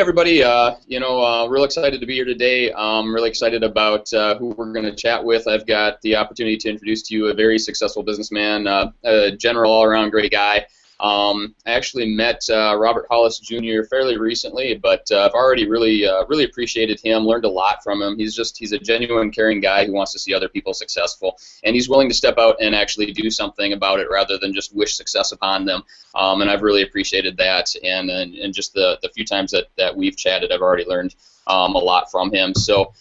everybody. Real excited to be here today. Really excited about who we're going to chat with. I've got the opportunity to introduce to you a very successful businessman, a general, all-around great guy. I actually met Robert Hollis Jr. fairly recently, but I've already really appreciated him, learned a lot from him. He's a genuine, caring guy who wants to see other people successful, and he's willing to step out and actually do something about it rather than just wish success upon them. And I've really appreciated that, and just the few times that we've chatted, I've already learned a lot from him. So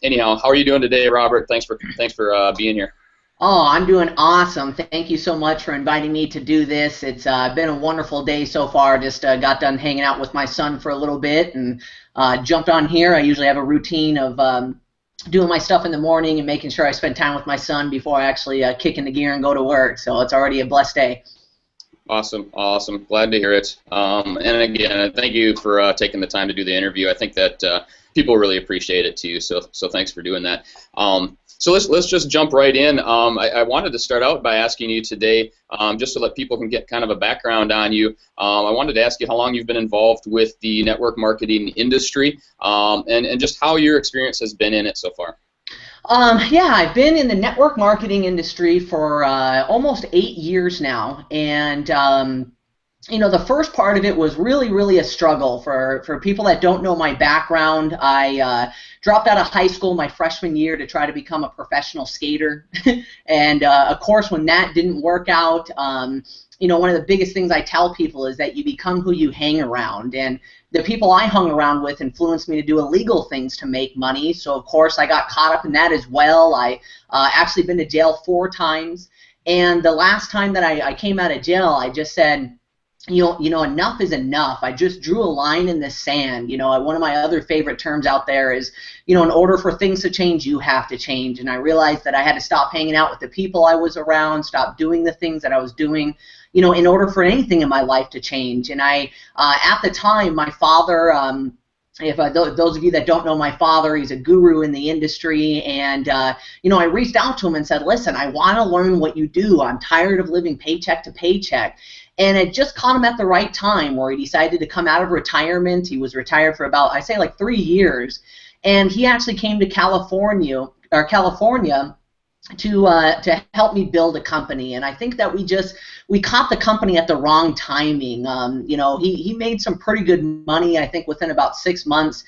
anyhow, how are you doing today, Robert? Thanks for being here. Oh, I'm doing awesome. Thank you so much for inviting me to do this. It's been a wonderful day so far. Just got done hanging out with my son for a little bit and jumped on here. I usually have a routine of doing my stuff in the morning and making sure I spend time with my son before I actually kick into gear and go to work. So it's already a blessed day. Awesome. Glad to hear it. And again, thank you for taking the time to do the interview. I think that people really appreciate it too. So thanks for doing that. So let's just jump right in. I wanted to start out by asking you today, just so that people can get kind of a background on you. I wanted to ask you how long you've been involved with the network marketing industry, and just how your experience has been in it so far. Yeah, I've been in the network marketing industry for almost 8 years now, and the first part of it was really a struggle. For people that don't know my background, I dropped out of high school my freshman year to try to become a professional skater, and of course, when that didn't work out, one of the biggest things I tell people is that you become who you hang around, and the people I hung around with influenced me to do illegal things to make money. So of course, I got caught up in that as well. I actually been to jail 4 times, and the last time that I came out of jail, I just said, enough is enough. I just drew a line in the sand. One of my other favorite terms out there is, in order for things to change, you have to change. And I realized that I had to stop hanging out with the people I was around, stop doing the things that I was doing, in order for anything in my life to change. And at the time, my father, those of you that don't know my father, he's a guru in the industry, and I reached out to him and said, listen, I want to learn what you do. I'm tired of living paycheck to paycheck. And it just caught him at the right time where he decided to come out of retirement. He was retired for about, I'd say, like 3 years, and he actually came to California to help me build a company. And I think that we caught the company at the wrong timing. He made some pretty good money. I think within about 6 months,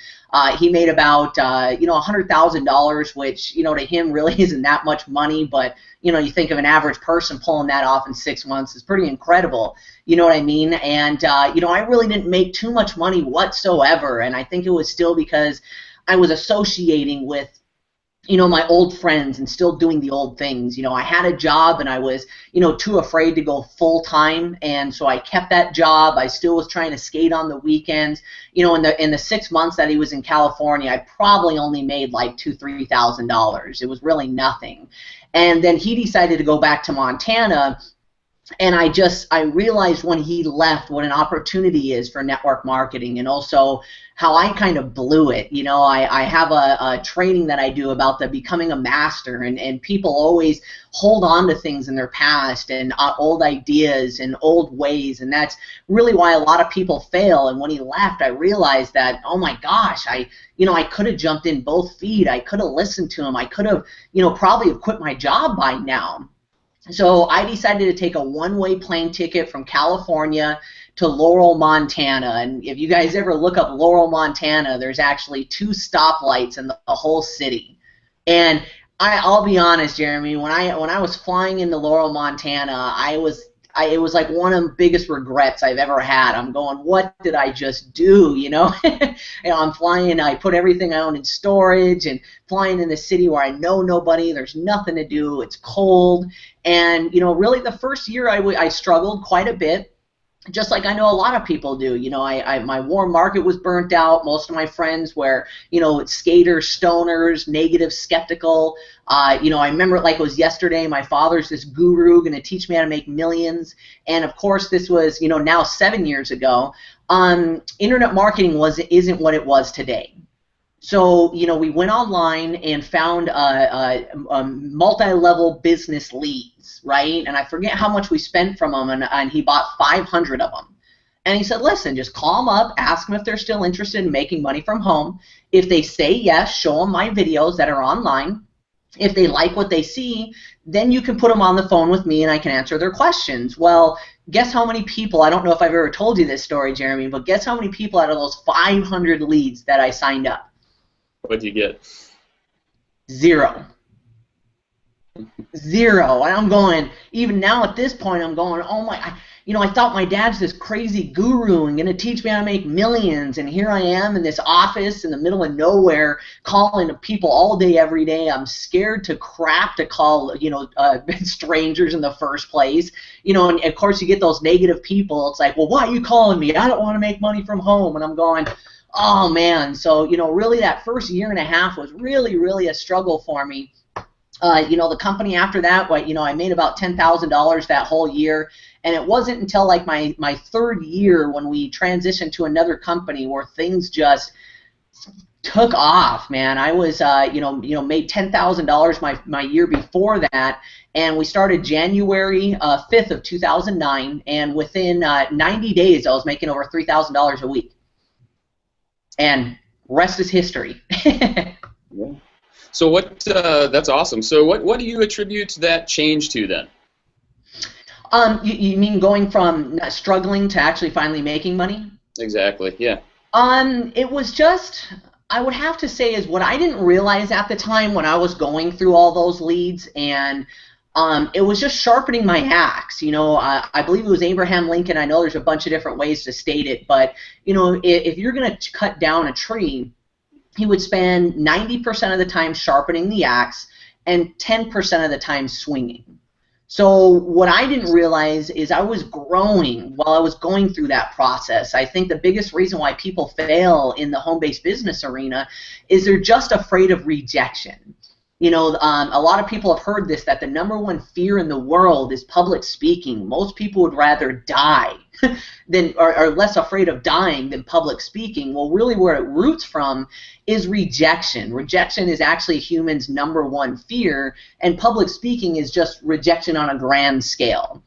he made about $100,000, which to him really isn't that much money, but you think of an average person pulling that off in 6 months is pretty incredible. You know what I mean? And I really didn't make too much money whatsoever, and I think it was still because I was associating with my old friends and still doing the old things. I had a job and I was, too afraid to go full time, and so I kept that job. I still was trying to skate on the weekends. In the 6 months that he was in California, I probably only made like $2,000-3,000. It was really nothing. And then he decided to go back to Montana, and I realized when he left what an opportunity is for network marketing, and also how I kind of blew it. I have a training that I do about the becoming a master, and people always hold on to things in their past and old ideas and old ways, and that's really why a lot of people fail. And when he left, I realized that, oh my gosh, I could have jumped in both feet. I could have listened to him. I could have, probably have quit my job by now. So I decided to take a one-way plane ticket from California to Laurel, Montana. And if you guys ever look up Laurel, Montana, there's actually 2 stoplights in the whole city. And I'll be honest, Jeremy, when I was flying into Laurel, Montana, it was like one of the biggest regrets I've ever had. I'm going, what did I just do? I'm flying, I put everything I own in storage, and flying in the city where I know nobody, there's nothing to do, it's cold. And really the first year I struggled quite a bit, just like I know a lot of people do. My warm market was burnt out. Most of my friends were, skaters, stoners, negative, skeptical. I remember it like it was yesterday. My father's this guru going to teach me how to make millions. And of course, this was, now 7 years ago. Internet marketing isn't what it was today. So, we went online and found multi-level business leads, right? And I forget how much we spent from them, and he bought 500 of them. And he said, listen, just call them up, ask them if they're still interested in making money from home. If they say yes, show them my videos that are online. If they like what they see, then you can put them on the phone with me and I can answer their questions. Well, guess how many people, I don't know if I've ever told you this story, Jeremy, but guess how many people out of those 500 leads that I signed up? What'd you get? 0. 0. And I'm going, even now at this point, I'm going, oh my, I thought my dad's this crazy guru and going to teach me how to make millions, and here I am in this office in the middle of nowhere calling to people all day, every day. I'm scared to crap to call, strangers in the first place. And of course you get those negative people. It's like, well, why are you calling me? I don't want to make money from home. And I'm going, oh man. So, really that first year and a half was really, really a struggle for me. The company after that, I made about $10,000 that whole year, and it wasn't until like my third year when we transitioned to another company where things just took off, man. I was, made $10,000 my year before that, and we started January 5th of 2009, and within 90 days I was making over $3,000 a week, and rest is history. Yeah. So that's awesome. So what do you attribute that change to then? You mean going from struggling to actually finally making money? Exactly, yeah. It was just, I would have to say, is what I didn't realize at the time when I was going through all those leads, and it was just sharpening my axe. I believe it was Abraham Lincoln. I know there's a bunch of different ways to state it, but if you're going to cut down a tree, he would spend 90% of the time sharpening the axe and 10% of the time swinging. So what I didn't realize is I was growing while I was going through that process. I think the biggest reason why people fail in the home-based business arena is they're just afraid of rejection. A lot of people have heard this, that the #1 fear in the world is public speaking. Most people would rather die than, or are less afraid of dying than public speaking. Well, really where it roots from is rejection. Rejection is actually humans' #1 fear, and public speaking is just rejection on a grand scale.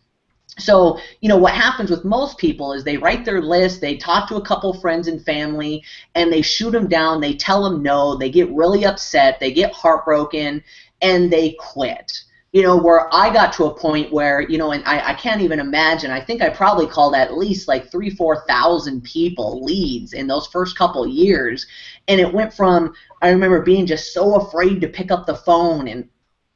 So, what happens with most people is they write their list, they talk to a couple friends and family, and they shoot them down, they tell them no, they get really upset, they get heartbroken, and they quit. Where I got to a point where, and I can't even imagine, I think I probably called at least like 3,000-4,000 people leads in those first couple years, and it went from, I remember being just so afraid to pick up the phone and,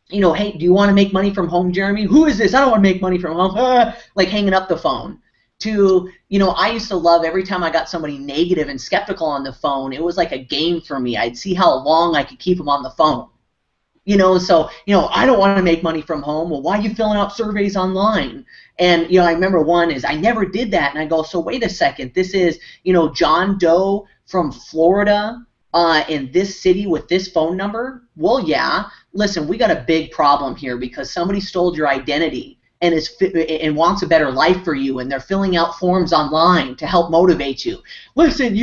hey, do you want to make money from home, Jeremy? Who is this? I don't want to make money from home. Like hanging up the phone. To, I used to love every time I got somebody negative and skeptical on the phone, it was like a game for me. I'd see how long I could keep them on the phone. So, I don't want to make money from home. Well, why are you filling out surveys online? And, I remember one is, I never did that. And I go, so wait a second. This is, John Doe from Florida in this city with this phone number? Well, yeah. Listen, we got a big problem here because somebody stole your identity and wants a better life for you, and they're filling out forms online to help motivate you. Listen,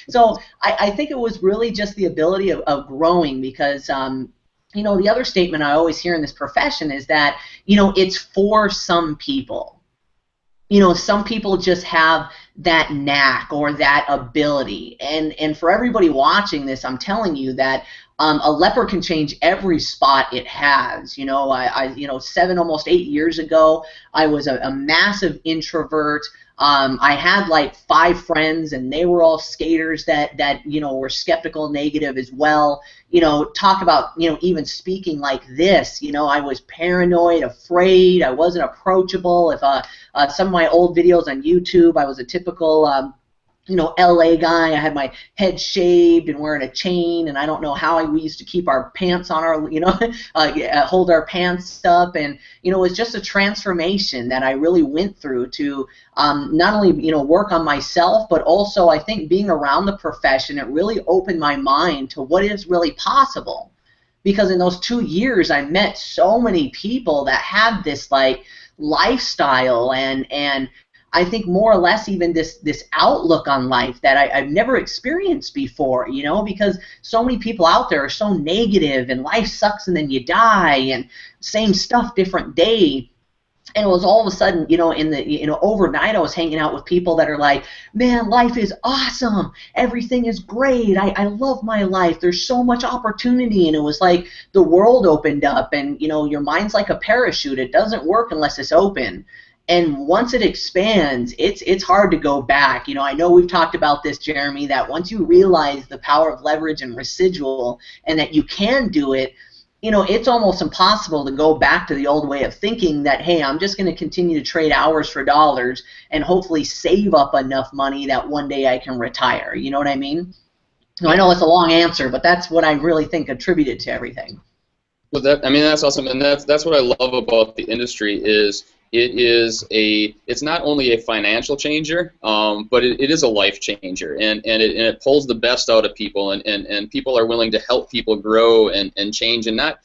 So I think it was really just the ability of growing, because the other statement I always hear in this profession is that it's for some people. Some people just have that knack or that ability, and for everybody watching this, I'm telling you that a leopard can change every spot it has. Almost 8 years ago, I was a massive introvert. I had like 5 friends, and they were all skaters that were skeptical, negative as well. Talk about even speaking like this. I was paranoid, afraid. I wasn't approachable. If some of my old videos on YouTube, I was a typical LA guy. I had my head shaved and wearing a chain, and I don't know how we used to keep our pants on our, hold our pants up, and it was just a transformation that I really went through to not only work on myself, but also I think being around the profession, it really opened my mind to what is really possible. Because in those 2 years, I met so many people that had this like lifestyle and I think more or less even this outlook on life that I've never experienced before, because so many people out there are so negative and life sucks and then you die and same stuff, different day. And it was all of a sudden, overnight I was hanging out with people that are like, man, life is awesome. Everything is great. I love my life. There's so much opportunity. And it was like the world opened up, and, your mind's like a parachute. It doesn't work unless it's open. And once it expands, it's hard to go back. I know we've talked about this, Jeremy, that once you realize the power of leverage and residual and that you can do it, it's almost impossible to go back to the old way of thinking that, hey, I'm just going to continue to trade hours for dollars and hopefully save up enough money that one day I can retire. You know what I mean? So I know it's a long answer, but that's what I really think attributed to everything. Well, that's awesome, and that's what I love about the industry is it's not only a financial changer, but it is a life changer, and it pulls the best out of people, and people are willing to help people grow and change, and not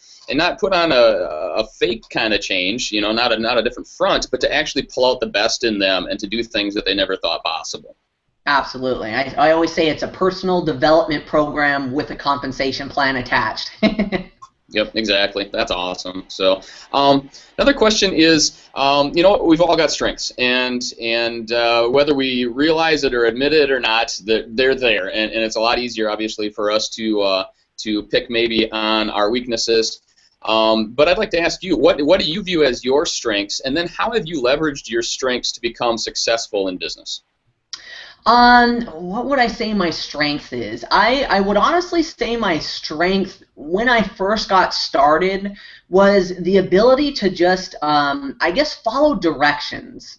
put on a fake kind of change, not a different front, but to actually pull out the best in them and to do things that they never thought possible. Absolutely. I always say it's a personal development program with a compensation plan attached. Yep, exactly. That's awesome. So, another question is, we've all got strengths, and whether we realize it or admit it or not, they're there, and it's a lot easier, obviously, for us to pick maybe on our weaknesses. But I'd like to ask you, what do you view as your strengths, and then how have you leveraged your strengths to become successful in business? What would I say my strength is? I would honestly say my strength when I first got started was the ability to just, I guess, follow directions.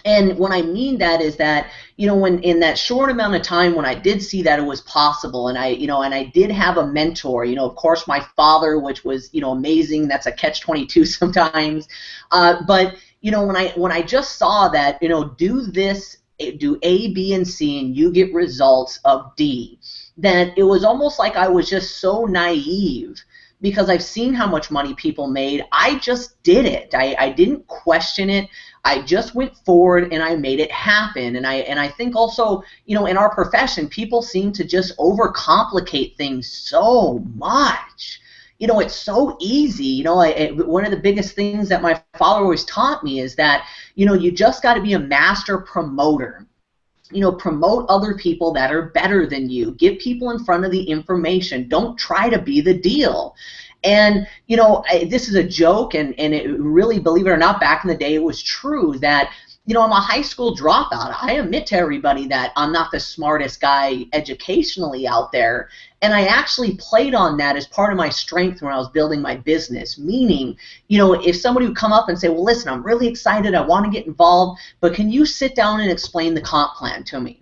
And what I mean that is that, when in that short amount of time when I did see that it was possible, and I did have a mentor, of course my father, which was, amazing. That's a catch-22 sometimes. But, when I just saw that, do this, do A, B, and C, and you get results of D, then it was almost like I was just so naive because I've seen how much money people made. I just did it. I didn't question it. I just went forward and I made it happen. And I think also, in our profession, people seem to just overcomplicate things so much. It's so easy. One of the biggest things that my father always taught me is that, you just got to be a master promoter. Promote other people that are better than you. Get people in front of the information. Don't try to be the deal. And, this is a joke, and it really, believe it or not, back in the day, it was true that, I'm a high school dropout. I admit to everybody that I'm not the smartest guy educationally out there, and I actually played on that as part of my strength when I was building my business, meaning, if somebody would come up and say, well, listen, I'm really excited, I want to get involved, but can you sit down and explain the comp plan to me?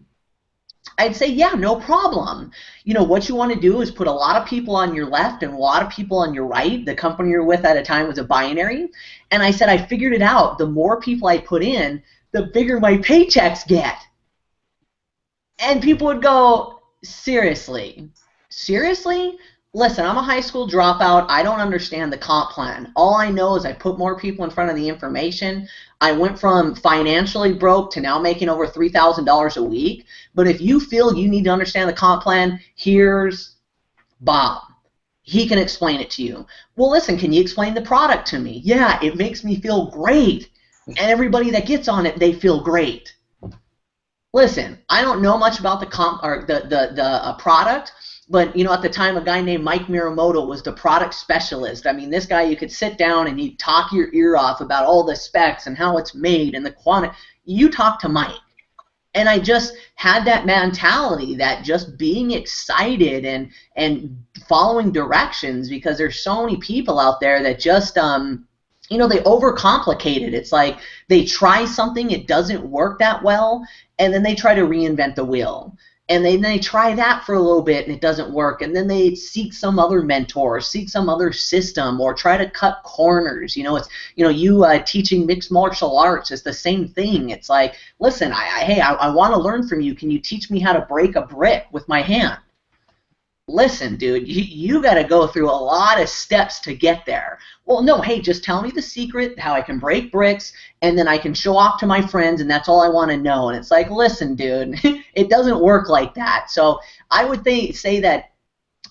I'd say, yeah, no problem. What you want to do is put a lot of people on your left and a lot of people on your right. The company you're with at a time was a binary. And I said, I figured it out. The more people I put in, the bigger my paychecks get. And people would go, seriously? Seriously? Listen, I'm a high school dropout. I don't understand the comp plan. All I know is I put more people in front of the information. I went from financially broke to now making over $3,000 a week. But if you feel you need to understand the comp plan, here's Bob. He can explain it to you. Well, listen, can you explain the product to me? Yeah, it makes me feel great. And everybody that gets on it, they feel great. Listen, I don't know much about the product, but at the time, a guy named Mike Miramoto was the product specialist. I mean, this guy, you could sit down and he'd talk your ear off about all the specs and how it's made and the quantity. You talk to Mike. And I just had that mentality that just being excited and following directions, because there's so many people out there that just they overcomplicate it. It's like they try something, it doesn't work that well, and then they try to reinvent the wheel. And then they try that for a little bit and it doesn't work, and then they seek some other mentor, seek some other system, or try to cut corners. It's you teaching mixed martial arts is the same thing. It's like, listen, I want to learn from you. Can you teach me how to break a brick with my hand? Listen, dude, you got to go through a lot of steps to get there. Well, no, hey, just tell me the secret, how I can break bricks, and then I can show off to my friends, and that's all I want to know. And it's like, listen, dude, it doesn't work like that. So I would say that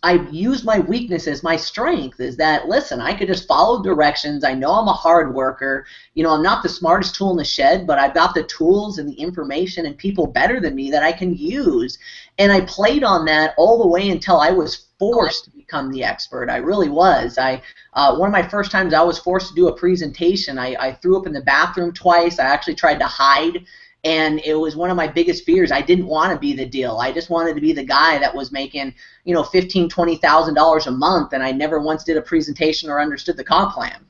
I used my weakness as my strength, is that, listen, I could just follow directions. I know I'm a hard worker. You know, I'm not the smartest tool in the shed, but I've got the tools and the information and people better than me that I can use. And I played on that all the way until I was forced to become the expert. I really was. One of my first times I was forced to do a presentation, I threw up in the bathroom twice. I actually tried to hide. And it was one of my biggest fears. I didn't want to be the deal. I just wanted to be the guy that was making, you know, $15,000, $20,000 a month, and I never once did a presentation or understood the comp plan.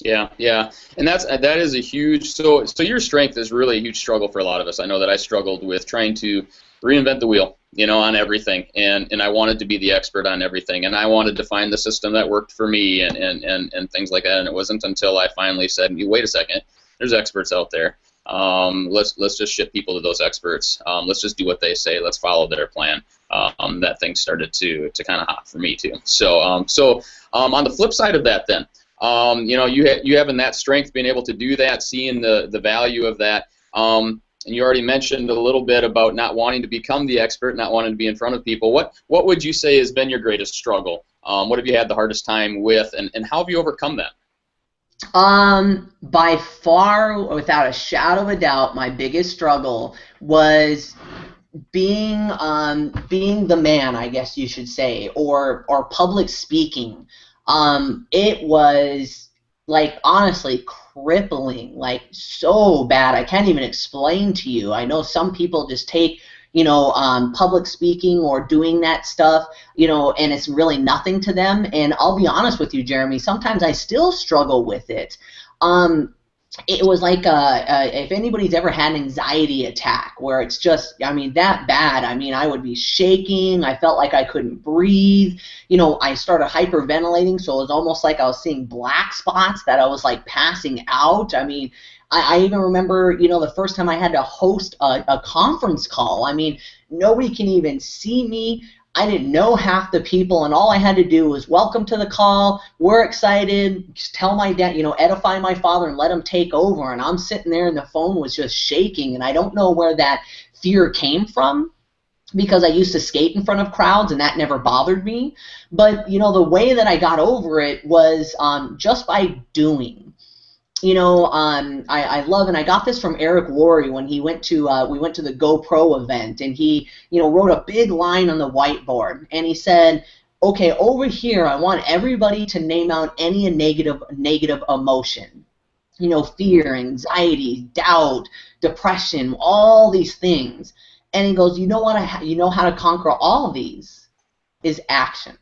Yeah, yeah, and that is a huge. So your strength is really a huge struggle for a lot of us. I know that I struggled with trying to reinvent the wheel, you know, on everything, and I wanted to be the expert on everything, and I wanted to find the system that worked for me, and things like that. And it wasn't until I finally said, wait a second. There's experts out there. Let's just ship people to those experts. Let's just do what they say. Let's follow their plan. That thing started to kind of hop for me too. So on the flip side of that, then, you know, you having that strength, being able to do that, seeing the value of that. And you already mentioned a little bit about not wanting to become the expert, not wanting to be in front of people. What would you say has been your greatest struggle? What have you had the hardest time with, and how have you overcome that? By far, without a shadow of a doubt, my biggest struggle was being the man, I guess you should say, or public speaking. It was, like, honestly crippling, like so bad. I can't even explain to you. I know some people just take, you know, public speaking or doing that stuff, you know, and it's really nothing to them. And I'll be honest with you, Jeremy, sometimes I still struggle with it. It was like if anybody's ever had an anxiety attack where it's just, I mean, that bad. I mean, I would be shaking. I felt like I couldn't breathe. You know, I started hyperventilating, so it was almost like I was seeing black spots, that I was like passing out. I mean, I even remember, you know, the first time I had to host a conference call. I mean, nobody can even see me. I didn't know half the people, and all I had to do was welcome to the call, we're excited, just tell my dad, you know, edify my father and let him take over. And I'm sitting there and the phone was just shaking, and I don't know where that fear came from, because I used to skate in front of crowds and that never bothered me. But, you know, the way that I got over it was just by doing. You know, I love, and I got this from Eric Worre when he went to we went to the GoPro event, and he, you know, wrote a big line on the whiteboard, and he said, okay, over here I want everybody to name out any negative emotion. You know, fear, anxiety, doubt, depression, all these things. And he goes, you know what? You know how to conquer all these is action.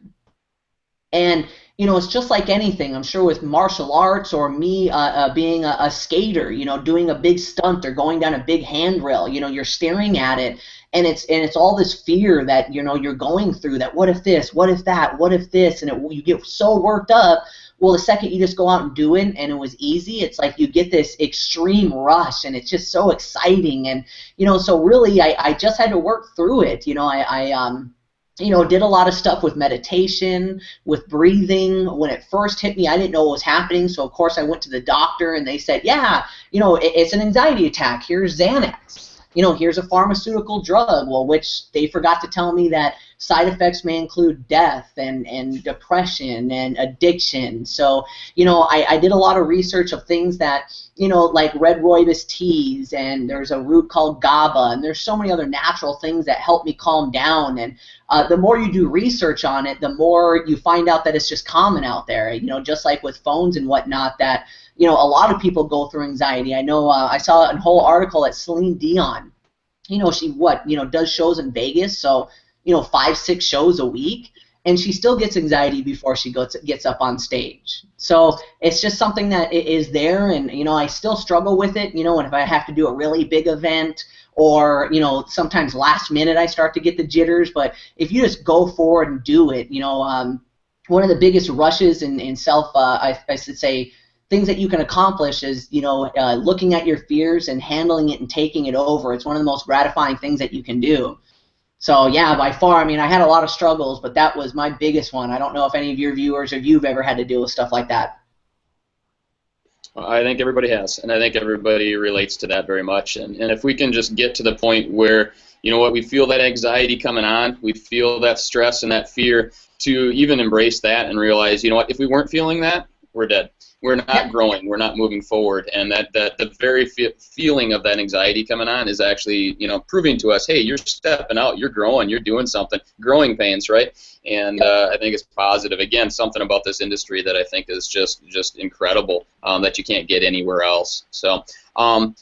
And, you know, it's just like anything. I'm sure with martial arts, or me being a skater, you know, doing a big stunt or going down a big handrail, you know, you're staring at it, and it's all this fear that, you know, you're going through, that what if this, what if that, what if this, and you get so worked up. Well, the second you just go out and do it, and it was easy, it's like you get this extreme rush, and it's just so exciting. And, you know, so really I just had to work through it. You know, you know, did a lot of stuff with meditation, with breathing. When it first hit me, I didn't know what was happening, so of course I went to the doctor, and they said, yeah, you know, it's an anxiety attack. Here's Xanax. You know, here's a pharmaceutical drug. Well, which they forgot to tell me that side effects may include death and depression and addiction. So, you know, I did a lot of research of things that, you know, like red rooibos teas, and there's a root called GABA, and there's so many other natural things that help me calm down. And the more you do research on it, the more you find out that it's just common out there. You know, just like with phones and whatnot, that, you know, a lot of people go through anxiety. I know I saw a whole article that Celine Dion, you know, she does shows in Vegas, so, you know, 5-6 shows a week, and she still gets anxiety before she gets up on stage. So it's just something that is there, and, you know, I still struggle with it, you know, and if I have to do a really big event, or, you know, sometimes last minute I start to get the jitters. But if you just go forward and do it, you know, one of the biggest rushes in self, I should say, things that you can accomplish is, you know, looking at your fears and handling it and taking it over. It's one of the most gratifying things that you can do. So, yeah, by far, I mean, I had a lot of struggles, but that was my biggest one. I don't know if any of your viewers or you've ever had to deal with stuff like that. I think everybody has, and I think everybody relates to that very much. And if we can just get to the point where, you know what, we feel that anxiety coming on, we feel that stress and that fear, to even embrace that and realize, you know what, if we weren't feeling that, we're dead. We're not growing. We're not moving forward. And that the very feeling of that anxiety coming on is actually, you know, proving to us, hey, you're stepping out, you're growing, you're doing something. Growing pains, right? And I think it's positive. Again, something about this industry that I think is just incredible, that you can't get anywhere else. So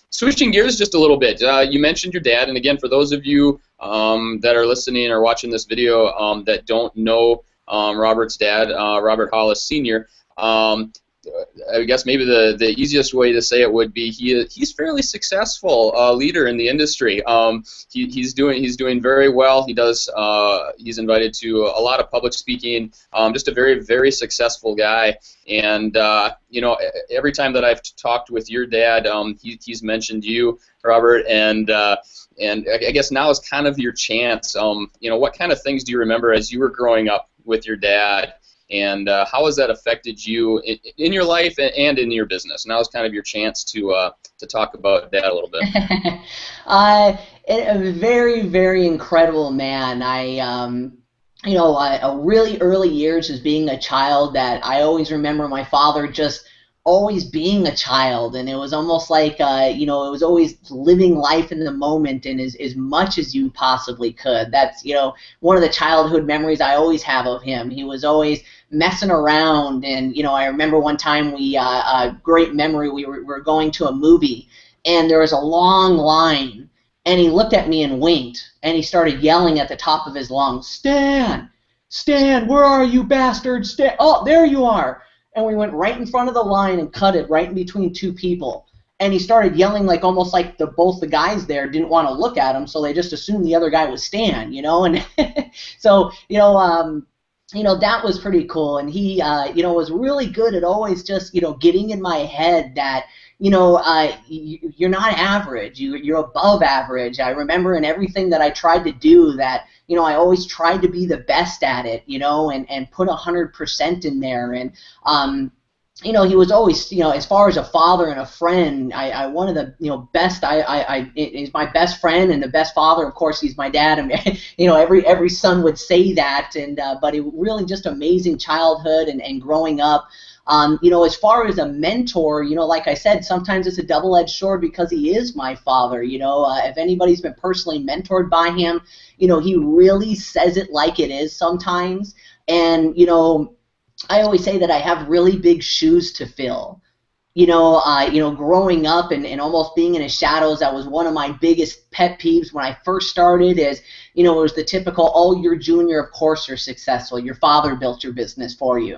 switching gears just a little bit, you mentioned your dad, and again, for those of you that are listening or watching this video that don't know Robert's dad, Robert Hollis Sr., I guess maybe the easiest way to say it would be he's fairly successful leader in the industry. He's doing very well. He's invited to a lot of public speaking. Just a very, very successful guy. And you know, every time that I've talked with your dad, he's mentioned you, Robert, and I guess now is kind of your chance. You know, what kind of things do you remember as you were growing up with your dad? And how has that affected you in your life and in your business? Now is kind of your chance to talk about that a little bit. A very, very incredible man. You know, a really early years as being a child, that I always remember my father just always being a child, and it was almost like, you know, it was always living life in the moment and as much as you possibly could. That's, you know, one of the childhood memories I always have of him. He was always messing around, and, you know, I remember one time great memory, we were going to a movie, and there was a long line, and he looked at me and winked, and he started yelling at the top of his lungs, "Stan! Stan, where are you, bastard? Stan! Oh, there you are!" And we went right in front of the line and cut it right in between two people. And he started yelling, like almost like both the guys there didn't want to look at him, so they just assumed the other guy was Stan, you know. And so, you know, that was pretty cool. And he, you know, was really good at always just, you know, getting in my head that, you know, you're not average. You're above average. I remember in everything that I tried to do that, you know, I always tried to be the best at it, you know, and put 100% in there. And, you know, he was always, you know, as far as a father and a friend, one of the, you know, best, he's my best friend, and the best father, of course, he's my dad. I mean, you know, every son would say that, and but it really just amazing childhood and growing up. You know, as far as a mentor, you know, like I said, sometimes it's a double-edged sword because he is my father. You know, if anybody's been personally mentored by him, you know, he really says it like it is sometimes. And, you know, I always say that I have really big shoes to fill. You know, growing up and almost being in his shadows, that was one of my biggest pet peeves when I first started. Is, you know, it was the typical, "Oh, you're junior, of course you're successful. Your father built your business for you."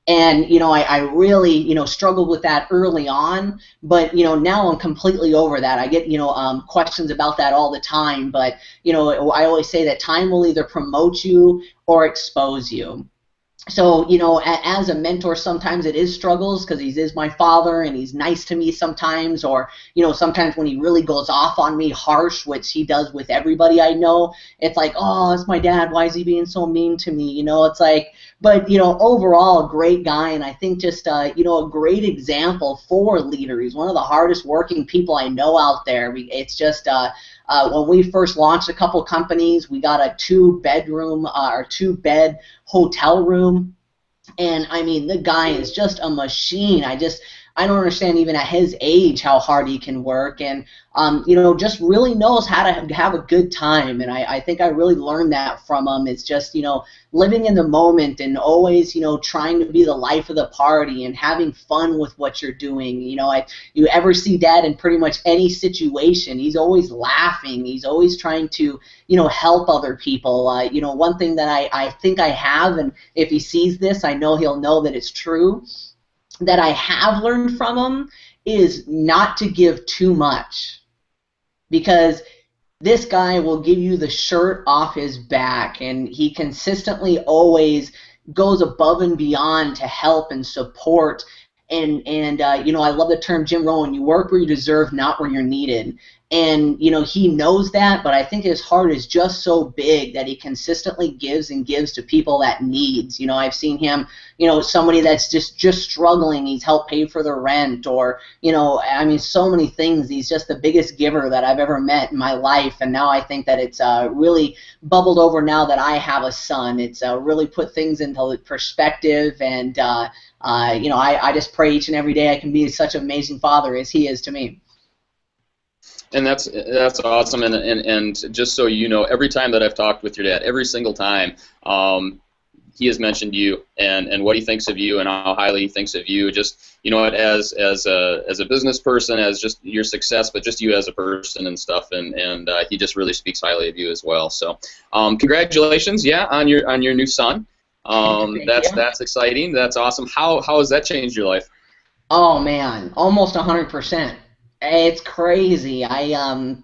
And, you know, I really, you know, struggled with that early on, but, you know, now I'm completely over that. I get, you know, questions about that all the time, but, you know, I always say that time will either promote you or expose you. So, you know, as a mentor, sometimes it is struggles because he is my father and he's nice to me sometimes, or, you know, sometimes when he really goes off on me harsh, which he does with everybody I know, it's like, oh, it's my dad. Why is he being so mean to me? You know, it's like, but, you know, overall, a great guy, and I think just, you know, a great example for a leader. He's one of the hardest working people I know out there. It's just, when we first launched a couple companies, we got a 2-bedroom or 2-bed hotel room, and I mean, the guy is just a machine. I don't understand even at his age how hard he can work, and you know, just really knows how to have a good time. And I think I really learned that from him. It's just, you know, living in the moment and always, you know, trying to be the life of the party and having fun with what you're doing. You know, you ever see Dad in pretty much any situation, he's always laughing. He's always trying to, you know, help other people. You know, one thing that I think I have, and if he sees this, I know he'll know that it's true, that I have learned from him is not to give too much, because this guy will give you the shirt off his back, and he consistently always goes above and beyond to help and support. And you know, I love the term Jim Rohn, you work where you deserve, not where you're needed. And he knows that, but I think his heart is just so big that he consistently gives and gives to people that needs. I've seen him, somebody that's just struggling, he's helped pay for their rent, or I mean, so many things. He's just the biggest giver that I've ever met in my life, and now I think that it's really bubbled over now that I have a son. It's really put things into perspective, and I just pray each and every day I can be such an amazing father as he is to me. And that's awesome. And just so you know, every time that I've talked with your dad, every single time, he has mentioned you and what he thinks of you and how highly he thinks of you. Just as a business person, as just your success, but just you as a person and stuff. And he just really speaks highly of you as well. So congratulations, on your new son. That's exciting. That's awesome. How has that changed your life? Oh man, almost 100%. It's crazy. One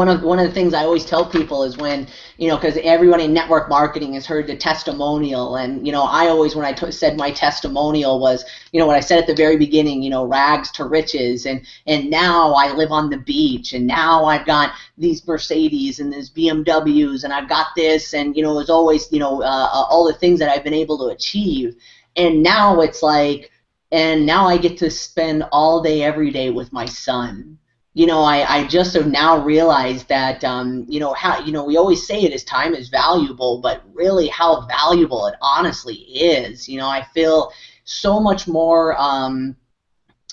of the things I always tell people is when, because everyone in network marketing has heard the testimonial, and I always, when I said my testimonial was, what I said at the very beginning, rags to riches, and now I live on the beach, and now I've got these Mercedes and these BMWs, and I've got this, and it was always, all the things that I've been able to achieve, and now it's like. And now I get to spend all day, every day with my son. I just have now realized that, how, we always say it as time is valuable, but really how valuable it honestly is. I feel so much more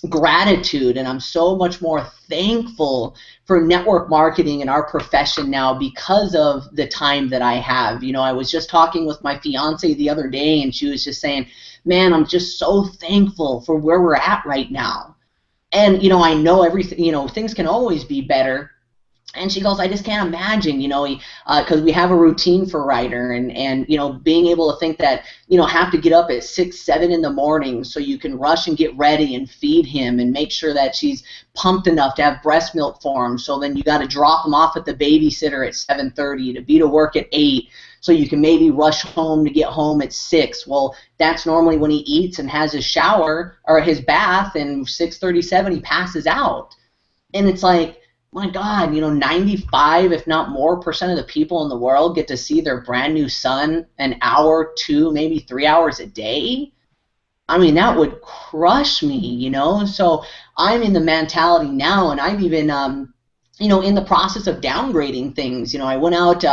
gratitude, and I'm so much more thankful for network marketing and our profession now because of the time that I have. I was just talking with my fiance the other day, and she was just saying, man, I'm just so thankful for where we're at right now. And, I know everything, things can always be better. And she goes, I just can't imagine, because we have a routine for Ryder, and being able to think that, have to get up at 6, 7 in the morning so you can rush and get ready and feed him and make sure that she's pumped enough to have breast milk for him. So then you got to drop him off at the babysitter at 7:30 to be to work at 8. So you can maybe rush home to get home at 6. Well, that's normally when he eats and has his shower or his bath, and 6:37 he passes out. And it's like, my God, 95, if not more, percent of the people in the world get to see their brand new son an hour, 2, maybe 3 hours a day. I mean, that would crush me, So I'm in the mentality now, and I've even in the process of downgrading things. I went out,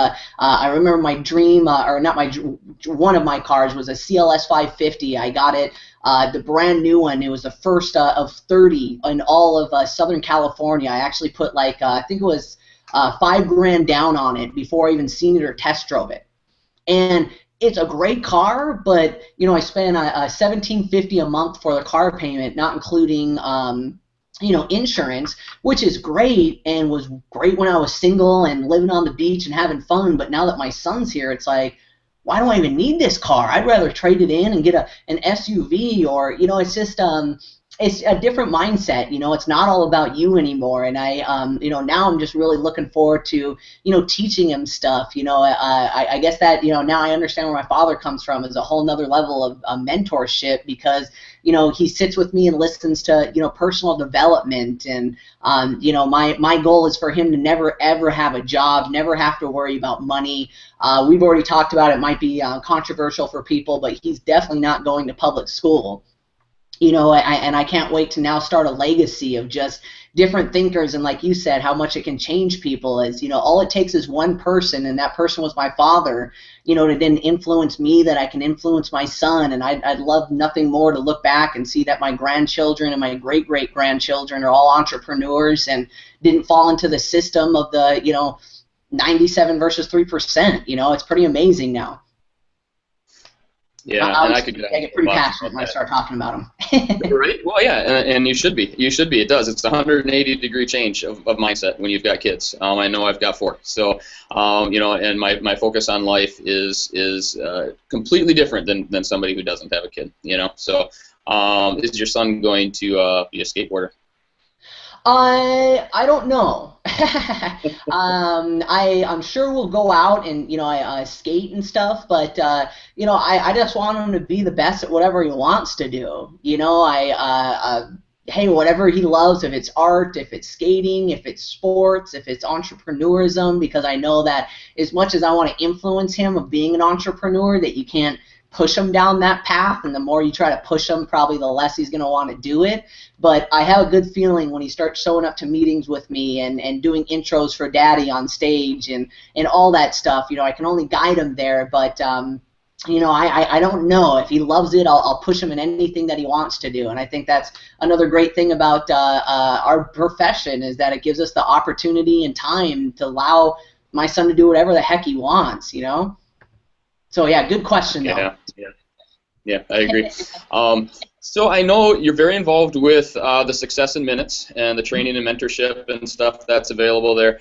I remember my dream, one of my cars was a CLS 550. I got it, the brand new one. It was the first of 30 in all of Southern California. I actually put I think it was $5,000 down on it before I even seen it or test drove it. And it's a great car, but I spent $1,750 a month for the car payment, not including insurance, which is great and was great when I was single and living on the beach and having fun. But now that my son's here, it's like, why do I even need this car? I'd rather trade it in and get an SUV, or it's just it's a different mindset. It's not all about you anymore. And I now I'm just really looking forward to teaching him stuff. I guess that now I understand where my father comes from, is a whole nother level of mentorship, because he sits with me and listens to personal development, and my goal is for him to never ever have a job, never have to worry about money. We've already talked about it, might be controversial for people, but he's definitely not going to public school. And I can't wait to now start a legacy of just different thinkers, and like you said, how much it can change people. Is all it takes is one person, and that person was my father, to then influence me, that I can influence my son. And I'd love nothing more to look back and see that my grandchildren and my great-great-grandchildren are all entrepreneurs and didn't fall into the system of the 97 versus 3%. It's pretty amazing now. Yeah, and I get pretty passionate when I start talking about them. Right? Well, yeah, and you should be. You should be. It does. It's a 180-degree change of mindset when you've got kids. I know I've got 4. So, and my focus on life is completely different than somebody who doesn't have a kid. So, is your son going to be a skateboarder? I don't know. I'm sure we'll go out and I skate and stuff, but I just want him to be the best at whatever he wants to do. hey, whatever he loves, if it's art, if it's skating, if it's sports, if it's entrepreneurism, because I know that as much as I want to influence him of being an entrepreneur, that you can't push him down that path, and the more you try to push him, probably the less he's going to want to do it. But I have a good feeling when he starts showing up to meetings with me and doing intros for Daddy on stage and all that stuff. You know, I can only guide him there, but you know, I don't know. If he loves it, I'll push him in anything that he wants to do. And I think that's another great thing about our profession, is that it gives us the opportunity and time to allow my son to do whatever the heck he wants, you know? So, yeah, good question, though. Yeah, I agree. So I know you're very involved with the Success in Minutes and the training and mentorship and stuff that's available there.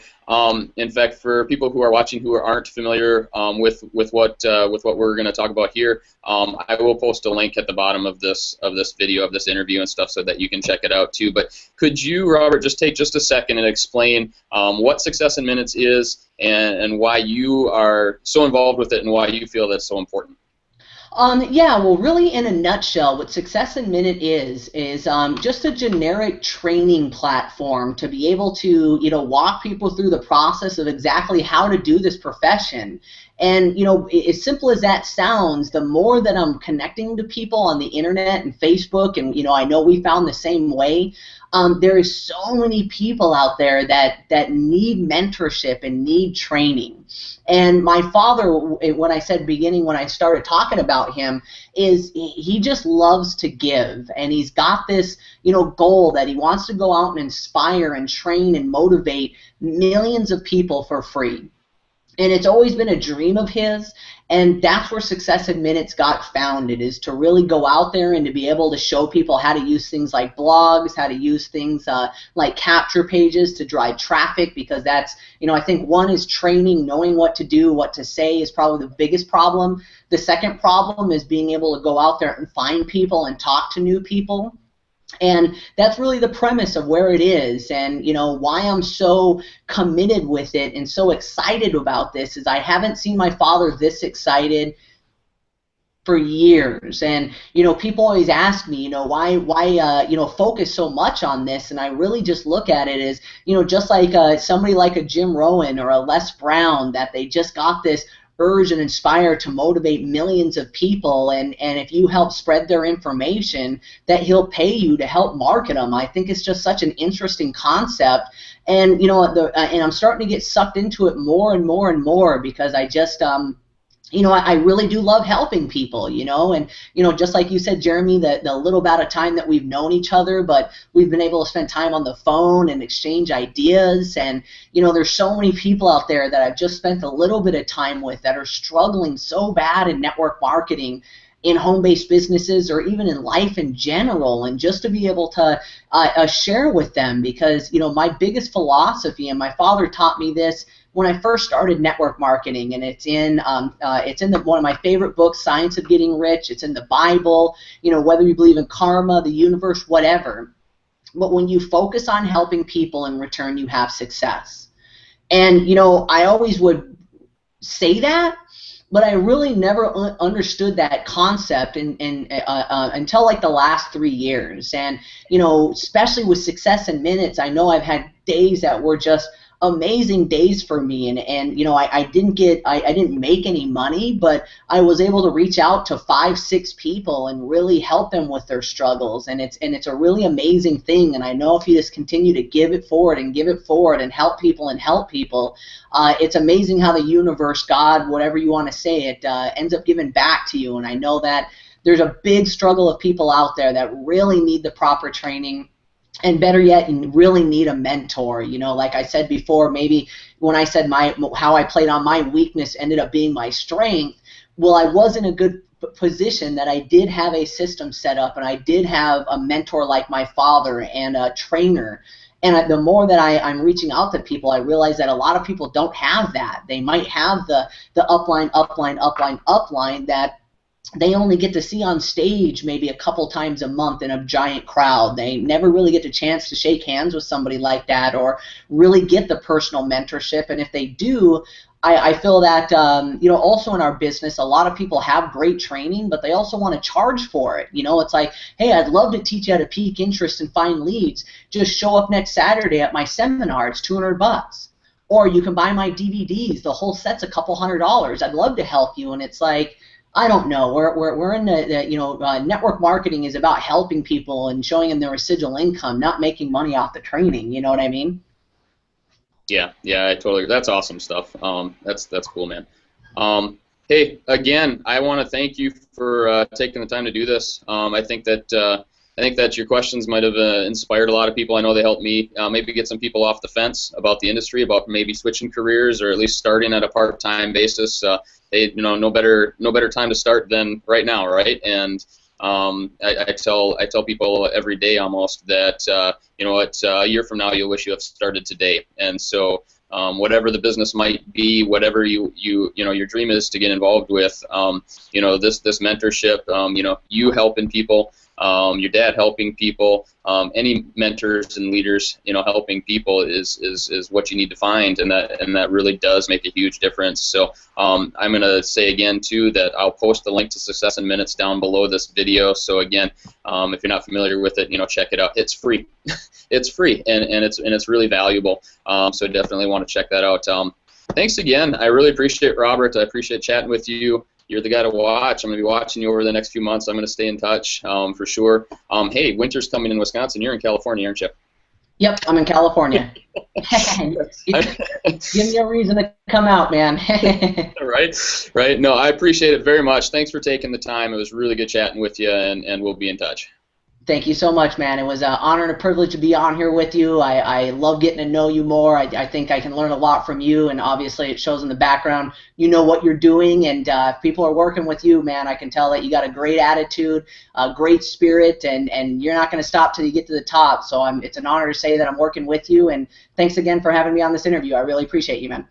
In fact, for people who are watching who aren't familiar with what we're going to talk about here, I will post a link at the bottom of this video, of this interview and stuff, so that you can check it out too. But could you, Robert, just take just a second and explain what Success in Minutes is and why you are so involved with it and why you feel that's so important? Yeah, well, really, in a nutshell, what Success in Minute is just a generic training platform to be able to, you know, walk people through the process of exactly how to do this profession. And, you know, as simple as that sounds, the more that I'm connecting to people on the internet and Facebook, and, you know, I know we found the same way, there is so many people out there that need mentorship and need training. And my father, when I said beginning, when I started talking about him, is he just loves to give, and he's got this, you know, goal that he wants to go out and inspire and train and motivate millions of people for free. And it's always been a dream of his, and that's where Success in Minutes got founded, is to really go out there and to be able to show people how to use things like blogs, how to use things like capture pages to drive traffic, because that's, you know, I think one is training, knowing what to do, what to say is probably the biggest problem. The second problem is being able to go out there and find people and talk to new people. And that's really the premise of where it is, and you know why I'm so committed with it and so excited about this is I haven't seen my father this excited for years. And you know, people always ask me, you know, why you know, focus so much on this, and I really just look at it as, you know, just like somebody like a Jim Rohn or a Les Brown, that they just got this urge and inspire to motivate millions of people, and if you help spread their information, that he'll pay you to help market them. I think it's just such an interesting concept, and you know, and I'm starting to get sucked into it more and more and more, because I just you know, I really do love helping people, you know, and, you know, just like you said, Jeremy, the little bit of time that we've known each other, but we've been able to spend time on the phone and exchange ideas, and, you know, there's so many people out there that I've just spent a little bit of time with that are struggling so bad in network marketing, in home-based businesses, or even in life in general, and just to be able to share with them, because, you know, my biggest philosophy, and my father taught me this when I first started network marketing, and it's in one of my favorite books, Science of Getting Rich. It's in the Bible, you know, whether you believe in karma, the universe, whatever. But when you focus on helping people, in return you have success. And, you know, I always would say that, but I really never understood that concept until like the last 3 years. And, you know, especially with Success in Minutes, I know I've had days that were just amazing days for me, and you know, I didn't make any money, but I was able to reach out to 5-6 people and really help them with their struggles, and it's a really amazing thing. And I know if you just continue to give it forward and help people, it's amazing how the universe, God, whatever you want to say, it ends up giving back to you. And I know that there's a big struggle of people out there that really need the proper training, and better yet, you really need a mentor. You know, like I said before, maybe when I said how I played on my weakness ended up being my strength, well, I was in a good position that I did have a system set up, and I did have a mentor like my father and a trainer. And the more that I'm reaching out to people, I realize that a lot of people don't have that. They might have the upline that they only get to see on stage maybe a couple times a month in a giant crowd. They never really get the chance to shake hands with somebody like that or really get the personal mentorship. And if they do, I feel that also in our business, a lot of people have great training, but they also want to charge for it. It's like, hey, I'd love to teach you how to pique interest and find leads. Just show up next Saturday at my seminar. It's $200. Or you can buy my DVDs. The whole set's a couple $100. I'd love to help you. And it's like, I don't know. We're in the network marketing is about helping people and showing them their residual income, not making money off the training. You know what I mean? Yeah, I totally. That's awesome stuff. That's cool, man. Hey, again, I want to thank you for taking the time to do this. I think that your questions might have inspired a lot of people. I know they helped me maybe get some people off the fence about the industry, about maybe switching careers or at least starting at a part-time basis. No better time to start than right now, right? And I tell people every day almost that a year from now you'll wish you have started today. And so whatever the business might be, whatever your dream is to get involved with, this mentorship, you helping people, your dad helping people, any mentors and leaders, helping people is what you need to find, and that really does make a huge difference. So I'm going to say again too that I'll post the link to Success in Minutes down below this video. So again, if you're not familiar with it, check it out. It's free. It's free, and it's really valuable. So definitely want to check that out. Thanks again. I really appreciate it, Robert. I appreciate chatting with you. You're the guy to watch. I'm going to be watching you over the next few months. I'm going to stay in touch for sure. Hey, winter's coming in Wisconsin. You're in California, aren't you? Yep, I'm in California. Give me a reason to come out, man. Right. No, I appreciate it very much. Thanks for taking the time. It was really good chatting with you, and we'll be in touch. Thank you so much, man. It was an honor and a privilege to be on here with you. I love getting to know you more. I think I can learn a lot from you, and obviously it shows in the background. You know what you're doing, and if people are working with you, man, I can tell that you got a great attitude, a great spirit, and you're not going to stop till you get to the top. So it's an honor to say that I'm working with you, and thanks again for having me on this interview. I really appreciate you, man.